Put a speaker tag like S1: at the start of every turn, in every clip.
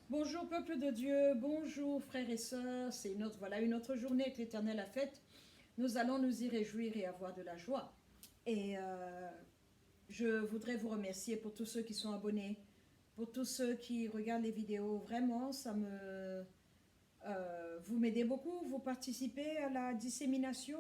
S1: Bonjour peuple de Dieu, bonjour frères et sœurs, c'est une autre journée que l'Éternel a faite. Nous allons nous y réjouir et avoir de la joie. Et je voudrais vous remercier pour tous ceux qui sont abonnés, pour tous ceux qui regardent les vidéos. Vraiment, vous m'aidez beaucoup, vous participez à la dissémination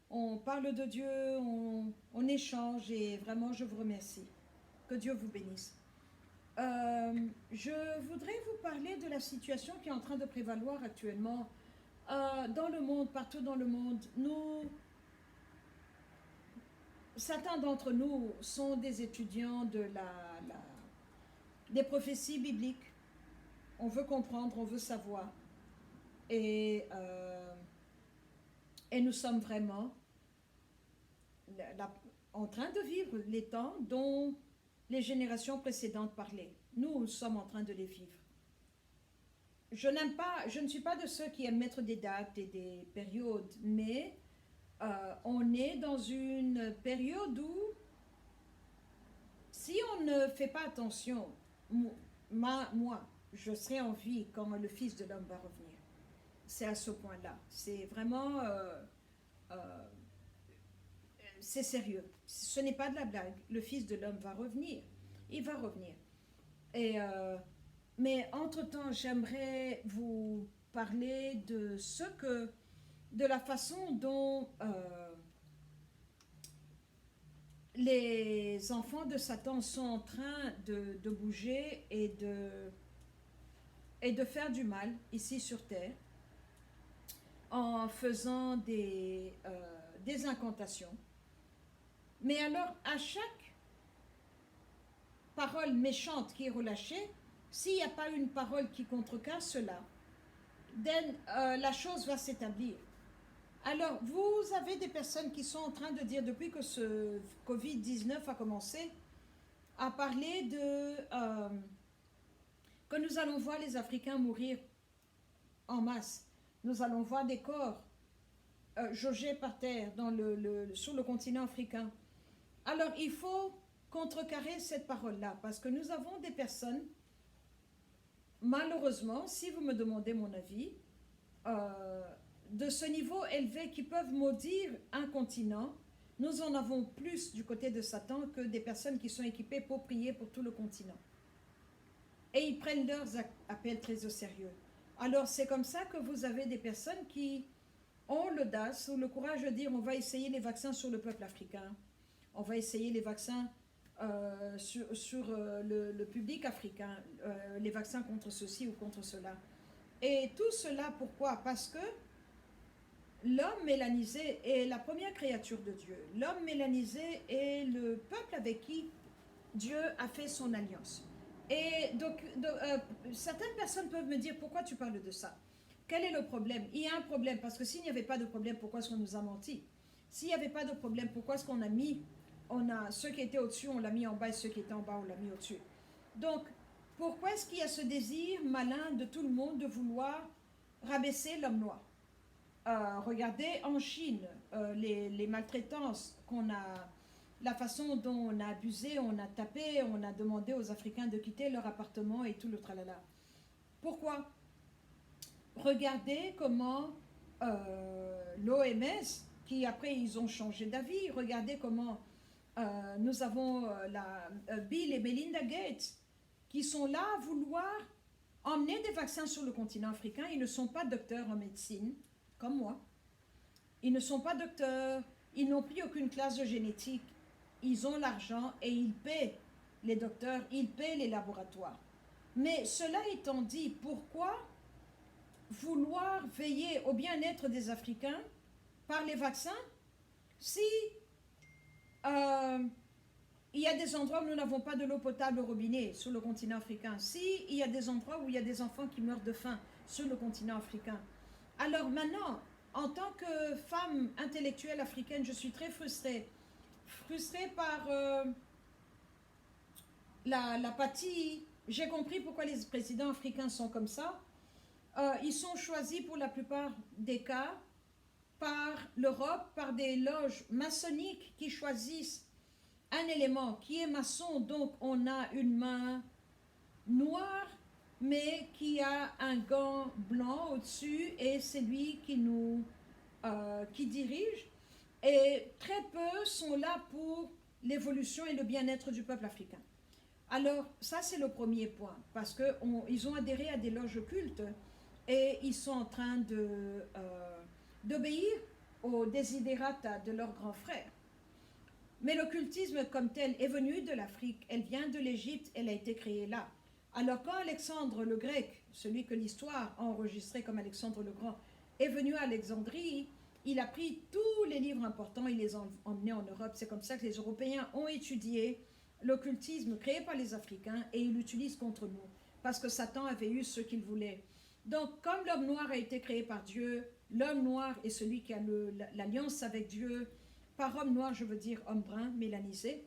S1: on parle de Dieu, on échange et vraiment je vous remercie. Que Dieu vous bénisse. Je voudrais vous parler de la situation qui est en train de prévaloir actuellement dans le monde, partout dans le monde. Certains d'entre nous sont des étudiants des prophéties bibliques. On veut comprendre, on veut savoir. Et, euh, et nous sommes vraiment en train de vivre les temps dont les générations précédentes parlaient. Nous sommes en train de les vivre. Je ne suis pas de ceux qui aiment mettre des dates et des périodes, mais on est dans une période où, si on ne fait pas attention, moi, je serai en vie quand le Fils de l'homme va revenir. C'est à ce point-là. C'est vraiment, euh, c'est sérieux. Ce n'est pas de la blague. Le Fils de l'homme va revenir. Il va revenir. Et mais entre-temps, j'aimerais vous parler de la façon dont les enfants de Satan sont en train de bouger et de faire du mal ici sur Terre en faisant des incantations. Mais alors, à chaque parole méchante qui est relâchée, s'il n'y a pas une parole qui contrecarre cela, la chose va s'établir. Alors, vous avez des personnes qui sont en train de dire, depuis que ce Covid-19 a commencé, à parler que nous allons voir les Africains mourir en masse. Nous allons voir des corps jaugés par terre sur le continent africain. Alors, il faut contrecarrer cette parole-là, parce que nous avons des personnes, malheureusement, si vous me demandez mon avis, de ce niveau élevé qui peuvent maudire un continent. Nous en avons plus du côté de Satan que des personnes qui sont équipées pour prier pour tout le continent. Et ils prennent leurs appels très au sérieux. Alors c'est comme ça que vous avez des personnes qui ont l'audace ou le courage de dire on va essayer les vaccins sur le peuple africain, on va essayer les vaccins sur le public africain, les vaccins contre ceci ou contre cela. Et tout cela, pourquoi? Parce que l'homme mélanisé est la première créature de Dieu. L'homme mélanisé est le peuple avec qui Dieu a fait son alliance. Et donc, certaines personnes peuvent me dire, pourquoi tu parles de ça? Quel est le problème? Il y a un problème, parce que s'il n'y avait pas de problème, pourquoi est-ce qu'on nous a menti? S'il n'y avait pas de problème, pourquoi est-ce qu'on a ceux qui étaient au-dessus, on l'a mis en bas, et ceux qui étaient en bas, on l'a mis au-dessus? Donc, pourquoi est-ce qu'il y a ce désir malin de tout le monde de vouloir rabaisser l'homme noir? Regardez en Chine, les maltraitances qu'on a, la façon dont on a abusé, on a tapé, on a demandé aux Africains de quitter leur appartement et tout le tralala. Pourquoi? Regardez comment l'OMS, qui après ils ont changé d'avis, regardez comment nous avons Bill et Melinda Gates, qui sont là à vouloir emmener des vaccins sur le continent africain. Ils ne sont pas docteurs en médecine, comme moi. Ils ne sont pas docteurs, ils n'ont pris aucune classe de génétique. Ils ont l'argent et ils paient les docteurs, ils paient les laboratoires. Mais cela étant dit, pourquoi vouloir veiller au bien-être des Africains par les vaccins si il y a des endroits où nous n'avons pas de l'eau potable au robinet sur le continent africain, si il y a des endroits où il y a des enfants qui meurent de faim sur le continent africain? Alors maintenant, en tant que femme intellectuelle africaine, je suis très frustrée. Frustrée par l'apathie. J'ai compris pourquoi les présidents africains sont comme ça. Ils sont choisis pour la plupart des cas par l'Europe, par des loges maçonniques qui choisissent un élément qui est maçon, donc on a une main noire mais qui a un gant blanc au-dessus et c'est lui qui dirige. Et très peu sont là pour l'évolution et le bien-être du peuple africain. Alors, ça c'est le premier point, parce qu'ils ont adhéré à des loges occultes et ils sont en train d'obéir aux desiderata de leurs grands frères. Mais l'occultisme comme tel est venu de l'Afrique, elle vient de l'Égypte, elle a été créée là. Alors quand Alexandre le Grec, celui que l'histoire a enregistré comme Alexandre le Grand, est venu à Alexandrie, il a pris tous les livres importants, il les a emmenés en Europe. C'est comme ça que les Européens ont étudié l'occultisme créé par les Africains et ils l'utilisent contre nous, parce que Satan avait eu ce qu'il voulait. Donc comme l'homme noir a été créé par Dieu, l'homme noir est celui qui a l'alliance avec Dieu. Par homme noir, je veux dire homme brun, mélanisé.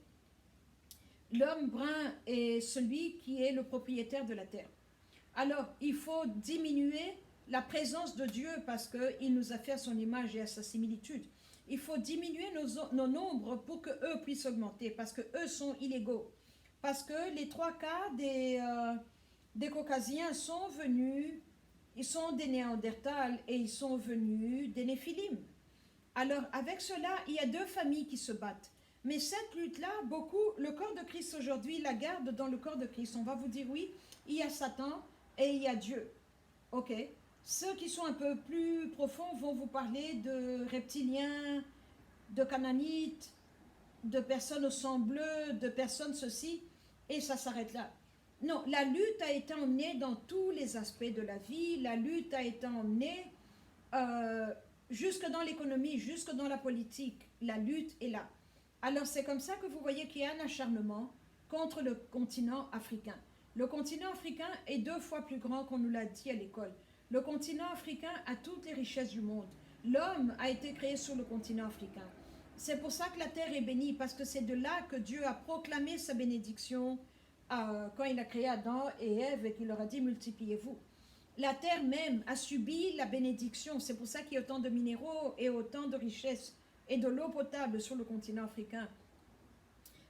S1: L'homme brun est celui qui est le propriétaire de la terre. Alors, il faut diminuer la présence de Dieu parce qu'il nous a fait à son image et à sa similitude. Il faut diminuer nos nombres pour qu'eux puissent augmenter parce qu'eux sont illégaux. Parce que les 3 quarts des Caucasiens sont venus, ils sont des Néandertals et ils sont venus des Néphilim. Alors, avec cela, il y a 2 familles qui se battent. Mais cette lutte-là, le corps de Christ aujourd'hui la garde dans le corps de Christ. On va vous dire oui, il y a Satan et il y a Dieu. Ok. Ceux qui sont un peu plus profonds vont vous parler de reptiliens, de cananites, de personnes au sang bleu, de personnes ceci, et ça s'arrête là. Non, la lutte a été emmenée dans tous les aspects de la vie, la lutte a été emmenée jusque dans l'économie, jusque dans la politique, la lutte est là. Alors c'est comme ça que vous voyez qu'il y a un acharnement contre le continent africain. Le continent africain est 2 fois plus grand qu'on nous l'a dit à l'école. Le continent africain a toutes les richesses du monde. L'homme a été créé sur le continent africain. C'est pour ça que la terre est bénie, parce que c'est de là que Dieu a proclamé sa bénédiction quand il a créé Adam et Ève et qu'il leur a dit multipliez-vous. La terre même a subi la bénédiction. C'est pour ça qu'il y a autant de minéraux et autant de richesses et de l'eau potable sur le continent africain.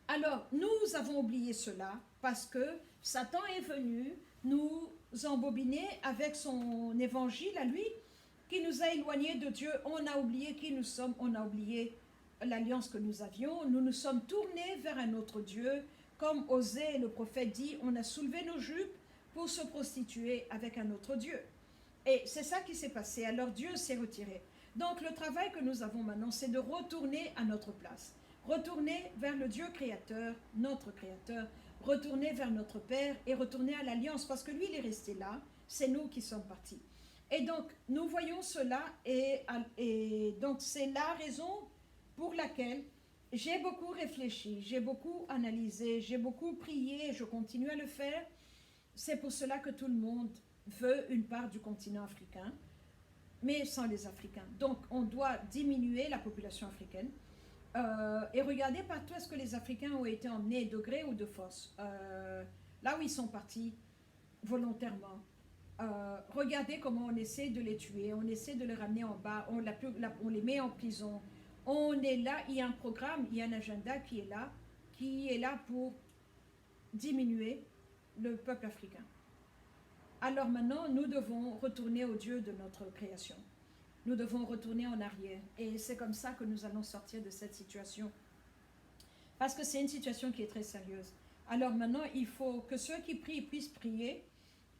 S1: Alors, nous avons oublié cela parce que Satan est venu nous embobiner avec son évangile à lui, qui nous a éloignés de Dieu. On a oublié qui nous sommes, on a oublié l'alliance que nous avions. Nous nous sommes tournés vers un autre Dieu. Comme Osée, le prophète dit, on a soulevé nos jupes pour se prostituer avec un autre Dieu. Et c'est ça qui s'est passé. Alors Dieu s'est retiré. Donc le travail que nous avons maintenant, c'est de retourner à notre place. Retourner vers le Dieu créateur, notre créateur, retourner vers notre Père et retourner à l'alliance, parce que lui, il est resté là, c'est nous qui sommes partis. Et donc, nous voyons cela, et donc c'est la raison pour laquelle j'ai beaucoup réfléchi, j'ai beaucoup analysé, j'ai beaucoup prié, je continue à le faire. C'est pour cela que tout le monde veut une part du continent africain, mais sans les Africains. Donc, on doit diminuer la population africaine. Et regardez partout est-ce que les Africains ont été emmenés de gré ou de force. Là où ils sont partis volontairement. Regardez comment on essaie de les tuer, on essaie de les ramener en bas, on les met en prison. On est là, il y a un programme, il y a un agenda qui est là pour diminuer le peuple africain. Alors maintenant, nous devons retourner au Dieu de notre création. Nous devons retourner en arrière. Et c'est comme ça que nous allons sortir de cette situation. Parce que c'est une situation qui est très sérieuse. Alors maintenant, il faut que ceux qui prient puissent prier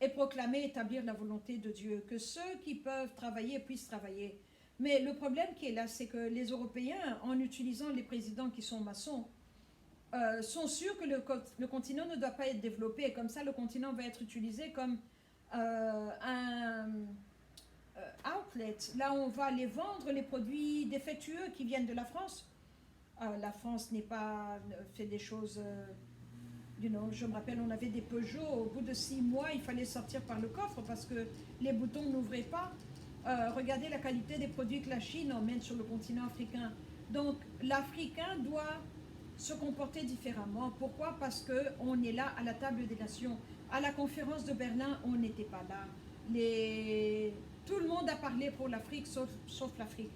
S1: et proclamer, établir la volonté de Dieu. Que ceux qui peuvent travailler puissent travailler. Mais le problème qui est là, c'est que les Européens, en utilisant les présidents qui sont maçons, sont sûrs que le continent ne doit pas être développé. Et comme ça, le continent va être utilisé comme un outlet, là où on va aller vendre les produits défectueux qui viennent de la France. La France n'est pas fait des choses, je me rappelle, on avait des Peugeot, au bout de 6 mois, il fallait sortir par le coffre parce que les boutons n'ouvraient pas. Regardez la qualité des produits que la Chine emmène sur le continent africain. Donc, l'Africain doit se comporter différemment. Pourquoi? Parce qu'on est là à la table des nations. À la conférence de Berlin, on n'était pas là. Tout le monde a parlé pour l'Afrique, sauf l'Afrique.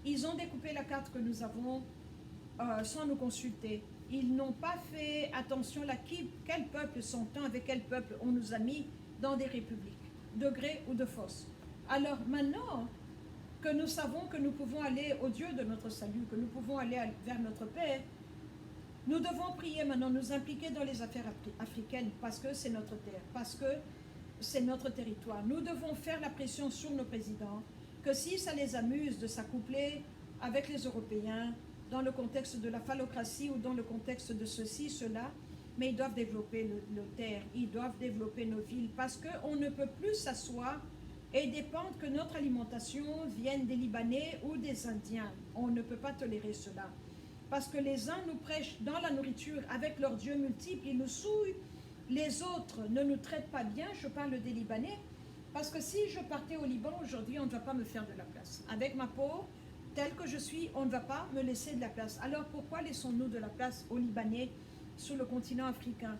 S1: Ils ont découpé la carte que nous avons sans nous consulter. Ils n'ont pas fait attention à quel peuple sont-ils, avec quel peuple on nous a mis dans des républiques, de gré ou de force. Alors maintenant que nous savons que nous pouvons aller au Dieu de notre salut, que nous pouvons aller vers notre Père, nous devons prier maintenant, nous impliquer dans les affaires africaines parce que c'est notre terre, parce que c'est notre territoire. Nous devons faire la pression sur nos présidents que si ça les amuse de s'accoupler avec les Européens dans le contexte de la phallocratie ou dans le contexte de ceci, cela, mais ils doivent développer nos terres, ils doivent développer nos villes parce qu'on ne peut plus s'asseoir et dépendre que notre alimentation vienne des Libanais ou des Indiens. On ne peut pas tolérer cela. Parce que les uns nous prêchent dans la nourriture avec leurs dieux multiples, ils nous souillent. Les autres ne nous traitent pas bien, je parle des Libanais. Parce que si je partais au Liban aujourd'hui, on ne va pas me faire de la place. Avec ma peau, telle que je suis, on ne va pas me laisser de la place. Alors pourquoi laissons-nous de la place aux Libanais sur le continent africain?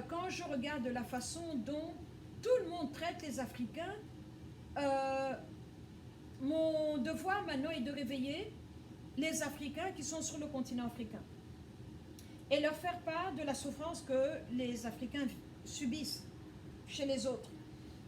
S1: Quand je regarde la façon dont tout le monde traite les Africains, mon devoir maintenant est de réveiller les Africains qui sont sur le continent africain et leur faire part de la souffrance que les Africains subissent chez les autres.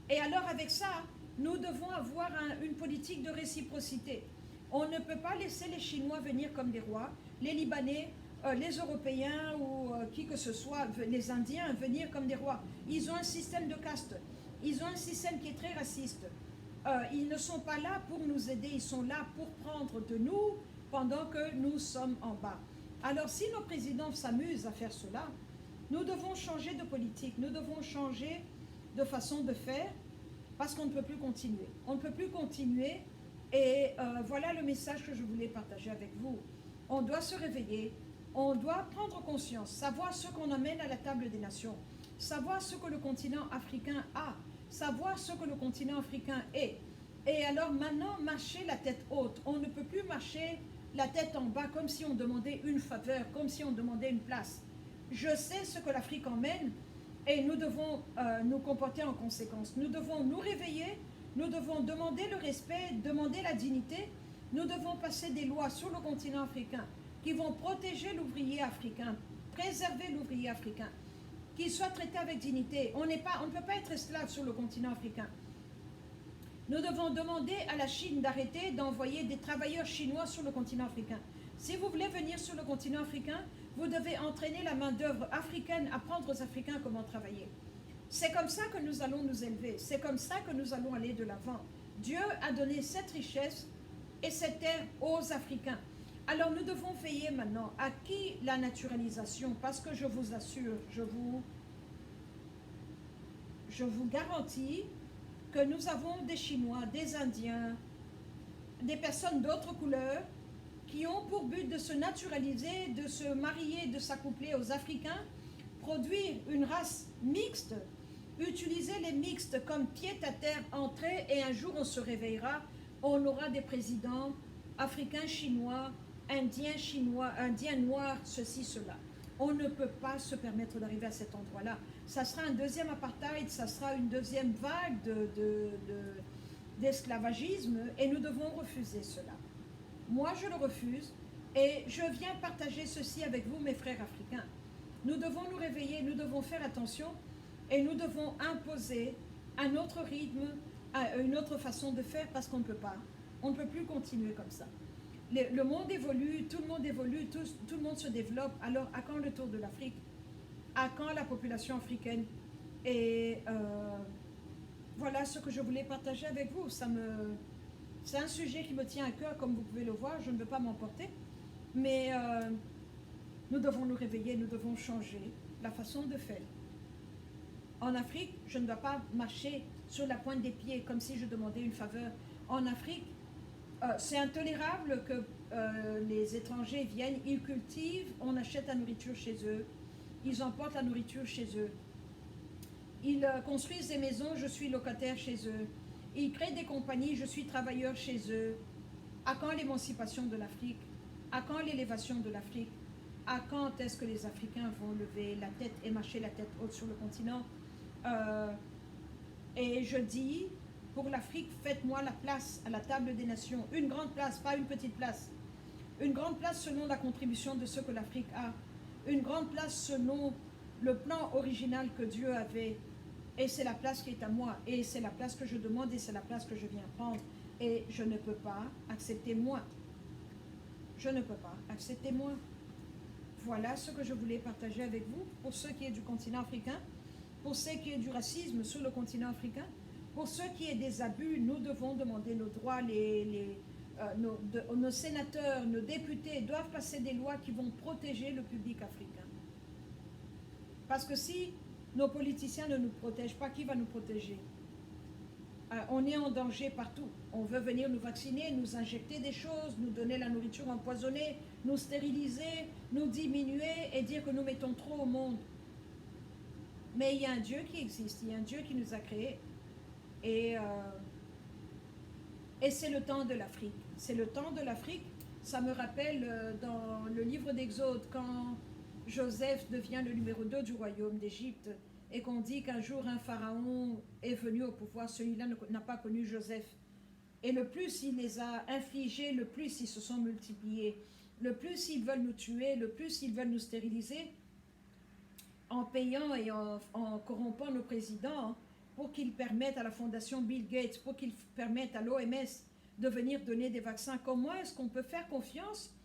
S1: Et alors avec ça, nous devons avoir une politique de réciprocité. On ne peut pas laisser les Chinois venir comme des rois, les Libanais, les Européens ou qui que ce soit, les Indiens venir comme des rois. Ils ont un système de caste, ils ont un système qui est très raciste. Ils ne sont pas là pour nous aider, ils sont là pour prendre de nous pendant que nous sommes en bas. Alors si nos présidents s'amusent à faire cela, nous devons changer de politique, nous devons changer de façon de faire parce qu'on ne peut plus continuer. On ne peut plus continuer et voilà le message que je voulais partager avec vous. On doit se réveiller, on doit prendre conscience, savoir ce qu'on amène à la table des nations, savoir ce que le continent africain a, savoir ce que le continent africain est. Et alors maintenant, marcher la tête haute. On ne peut plus marcher la tête en bas comme si on demandait une faveur, comme si on demandait une place. Je sais ce que l'Afrique emmène et nous devons nous comporter en conséquence. Nous devons nous réveiller, nous devons demander le respect, demander la dignité. Nous devons passer des lois sur le continent africain qui vont protéger l'ouvrier africain, préserver l'ouvrier africain, qu'il soit traité avec dignité. On ne peut pas être esclave sur le continent africain. Nous devons demander à la Chine d'arrêter d'envoyer des travailleurs chinois sur le continent africain. Si vous voulez venir sur le continent africain, vous devez entraîner la main-d'œuvre africaine, apprendre aux Africains comment travailler. C'est comme ça que nous allons nous élever, c'est comme ça que nous allons aller de l'avant. Dieu a donné cette richesse et cette terre aux Africains. Alors nous devons veiller maintenant à qui la naturalisation, parce que je vous assure, je vous garantis que nous avons des Chinois, des Indiens, des personnes d'autres couleurs qui ont pour but de se naturaliser, de se marier, de s'accoupler aux Africains, produire une race mixte, utiliser les mixtes comme pied à terre, entrée, et un jour on se réveillera, on aura des présidents africains, chinois, indiens noirs, ceci, cela. On ne peut pas se permettre d'arriver à cet endroit-là. Ça sera un deuxième apartheid, ça sera une deuxième vague d'esclavagisme et nous devons refuser cela. Moi, je le refuse et je viens partager ceci avec vous, mes frères africains. Nous devons nous réveiller, nous devons faire attention et nous devons imposer un autre rythme, une autre façon de faire parce qu'on ne peut pas. On ne peut plus continuer comme ça. Le monde évolue, tout le monde évolue, tout le monde se développe. Alors, à quand le tour de l'Afrique? À quand la population africaine? Et voilà ce que je voulais partager avec vous. C'est un sujet qui me tient à cœur, comme vous pouvez le voir. Je ne veux pas m'emporter. Mais nous devons nous réveiller, nous devons changer la façon de faire. En Afrique, je ne dois pas marcher sur la pointe des pieds comme si je demandais une faveur. En Afrique, c'est intolérable que les étrangers viennent, ils cultivent, on achète la nourriture chez eux, ils emportent la nourriture chez eux. Ils construisent des maisons, je suis locataire chez eux. Ils créent des compagnies, je suis travailleur chez eux. À quand l'émancipation de l'Afrique? À quand l'élévation de l'Afrique? À quand est-ce que les Africains vont lever la tête et marcher la tête haute sur le continent? Et je dis, pour l'Afrique, faites-moi la place à la table des nations. Une grande place, pas une petite place. Une grande place selon la contribution de ce que l'Afrique a. Une grande place selon le plan original que Dieu avait. Et c'est la place qui est à moi. Et c'est la place que je demande et c'est la place que je viens prendre. Et je ne peux pas accepter moi. Je ne peux pas accepter moi. Voilà ce que je voulais partager avec vous. Pour ceux qui est du continent africain, pour ceux qui est du racisme sur le continent africain, pour ceux qui est des abus, nous devons demander nos droits. Nos sénateurs, nos députés doivent passer des lois qui vont protéger le public africain. Parce que si nos politiciens ne nous protègent pas, qui va nous protéger? On est en danger partout. On veut venir nous vacciner, nous injecter des choses, nous donner la nourriture empoisonnée, nous stériliser, nous diminuer et dire que nous mettons trop au monde. Mais il y a un Dieu qui existe, il y a un Dieu qui nous a créés. Et c'est le temps de l'Afrique. C'est le temps de l'Afrique. Ça me rappelle dans le livre d'Exode, quand Joseph devient le numéro 2 du royaume d'Égypte, et qu'on dit qu'un jour un pharaon est venu au pouvoir, celui-là n'a pas connu Joseph. Et le plus il les a infligés, le plus ils se sont multipliés. Le plus ils veulent nous tuer, le plus ils veulent nous stériliser, en payant et en corrompant nos présidents, pour qu'ils permettent à la fondation Bill Gates, pour qu'ils permettent à l'OMS de venir donner des vaccins. Comment est-ce qu'on peut faire confiance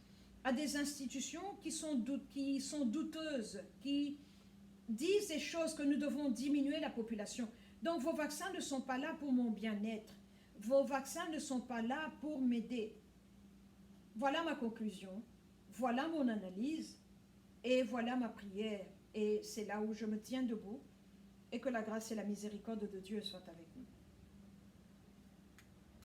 S1: à des institutions qui sont douteuses, qui disent des choses que nous devons diminuer la population? Donc vos vaccins ne sont pas là pour mon bien-être. Vos vaccins ne sont pas là pour m'aider. Voilà ma conclusion, voilà mon analyse et voilà ma prière. Et c'est là où je me tiens debout et que la grâce et la miséricorde de Dieu soient avec nous.